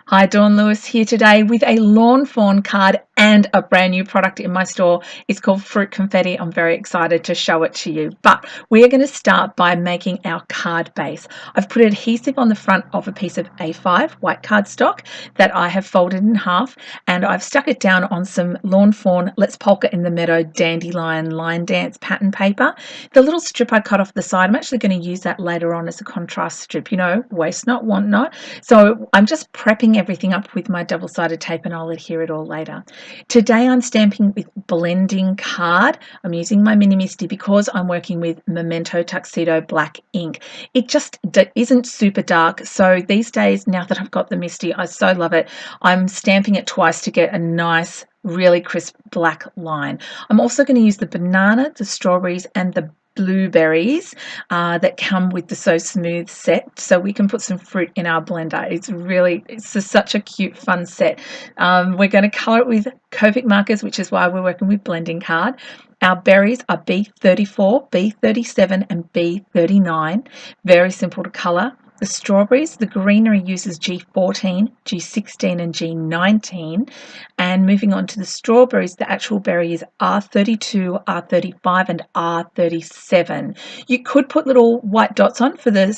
Hi, Dawn Lewis here today with a Lawn Fawn card and a brand new product in my store. It's called Fruit Confetti. I'm very excited to show it to you. But we are going to start by making our card base. I've put adhesive on the front of a piece of A5 white cardstock that I have folded in half, and I've stuck it down on some Lawn Fawn Let's Polka in the Meadow Dandelion Line Dance pattern paper. The little strip I cut off the side, I'm actually going to use that later on as a contrast strip, you know, waste not, want not. So I'm just prepping everything up with my double-sided tape, and I'll adhere it all later. Today I'm stamping with blending card. I'm using my Mini Misty because I'm working with Memento Tuxedo black ink. It just isn't super dark, so these days, now that I've got the Misty, I so love it. I'm stamping it twice to get a nice, really crisp black line. I'm also going to use the banana, the strawberries, and the blueberries that come with the So Smooth set, so we can put some fruit in our blender. It's such a cute, fun set. We're going to color it with copic markers, which is why we're working with blending card. Our berries are B34, B37, and B39. Very simple to color. The strawberries, the greenery uses G14, G16, and G19. And moving on to the strawberries, the actual berry is R32, R35, and R37. You could put little white dots on for the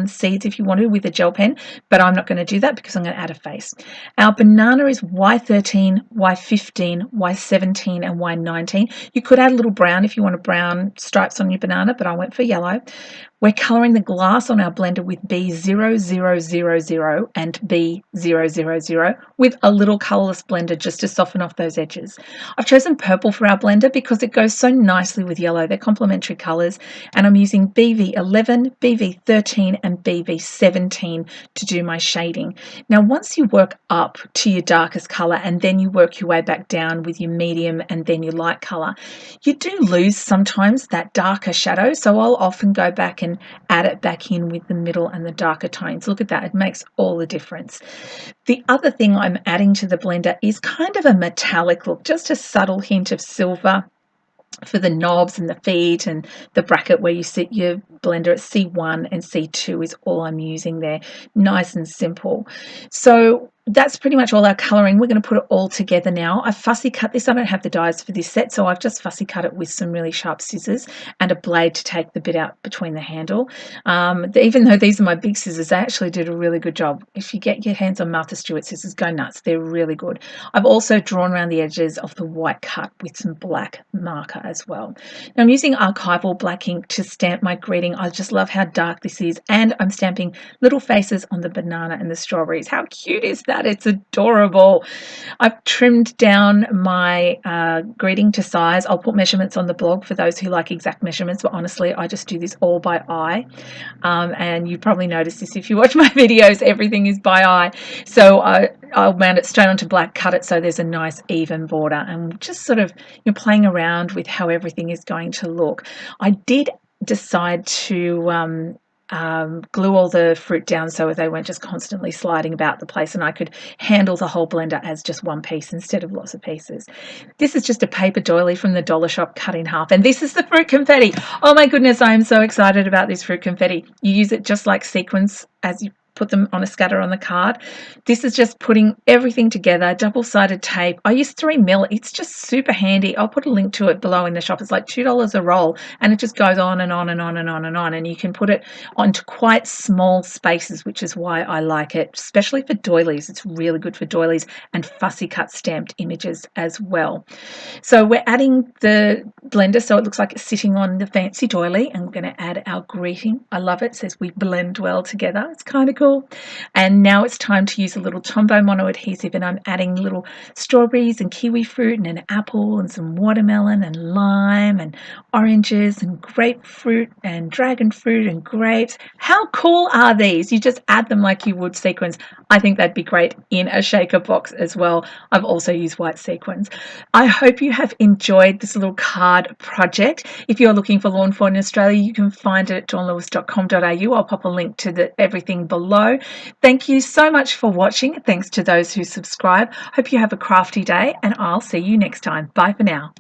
seeds if you wanted with a gel pen, but I'm not going to do that because I'm going to add a face. Our banana is Y13, Y15, Y17, and Y19. You could add a little brown if you want a brown stripes on your banana, but I went for yellow. We're colouring the glass on our blender with B0000 and B000 with a little colourless blender just to soften off those edges. I've chosen purple for our blender because it goes so nicely with yellow. They're complementary colours, and I'm using BV11, BV13 and BV17 to do my shading. Now once you work up to your darkest colour and then you work your way back down with your medium and then your light colour, you do lose sometimes that darker shadow, so I'll often go back and add it back in with the middle and the darker tones. Look at that, it makes all the difference. The other thing I'm adding to the blender is kind of a metallic look, just a subtle hint of silver for the knobs and the feet and the bracket where you sit your blender at C1 and C2 is all I'm using there. Nice and simple. So that's pretty much all our colouring. We're going to put it all together now. I've fussy cut this. I don't have the dies for this set, so I've just fussy cut it with some really sharp scissors and a blade to take the bit out between the handle. Even though these are my big scissors, they actually did a really good job. If you get your hands on Martha Stewart scissors, go nuts. They're really good. I've also drawn around the edges of the white cut with some black marker as well. Now I'm using archival black ink to stamp my greeting. I just love how dark this is, and I'm stamping little faces on the banana and the strawberries. How cute is that? It's adorable. I've trimmed down my greeting to size. I'll put measurements on the blog for those who like exact measurements, but honestly I just do this all by eye, and you probably noticed this if you watch my videos, everything is by eye. So I'll mount it straight onto black, cut it so there's a nice even border, and just sort of playing around with how everything is going to look. I did decide to glue all the fruit down so they weren't just constantly sliding about the place, and I could handle the whole blender as just one piece instead of lots of pieces. This is just a paper doily from the dollar shop cut in half, and this is the fruit confetti. Oh my goodness, I am so excited about this fruit confetti. You use it just like sequins as you put them on a scatter on the card. This is just putting everything together, double-sided tape. I use 3mm. It's just super handy. I'll put a link to it below in the shop. It's like $2 a roll, and it just goes on and on and on and on and on, and you can put it onto quite small spaces, which is why I like it, especially for doilies. It's really good for doilies and fussy cut stamped images as well. So we're adding the blender so it looks like it's sitting on the fancy doily, and we're going to add our greeting. I love it. It says we blend well together. It's kind of cool. And now it's time to use a little Tombow mono adhesive, and I'm adding little strawberries and kiwi fruit and an apple and some watermelon and lime and oranges and grapefruit and dragon fruit and grapes. How cool are these? You just add them like you would sequins. I think that'd be great in a shaker box as well. I've also used white sequins. I hope you have enjoyed this little card project. If you're looking for Lawn Fawn in Australia, you can find it at dawnlewis.com.au. I'll pop a link to everything below. Thank you so much for watching. Thanks to those who subscribe. Hope you have a crafty day, and I'll see you next time. Bye for now.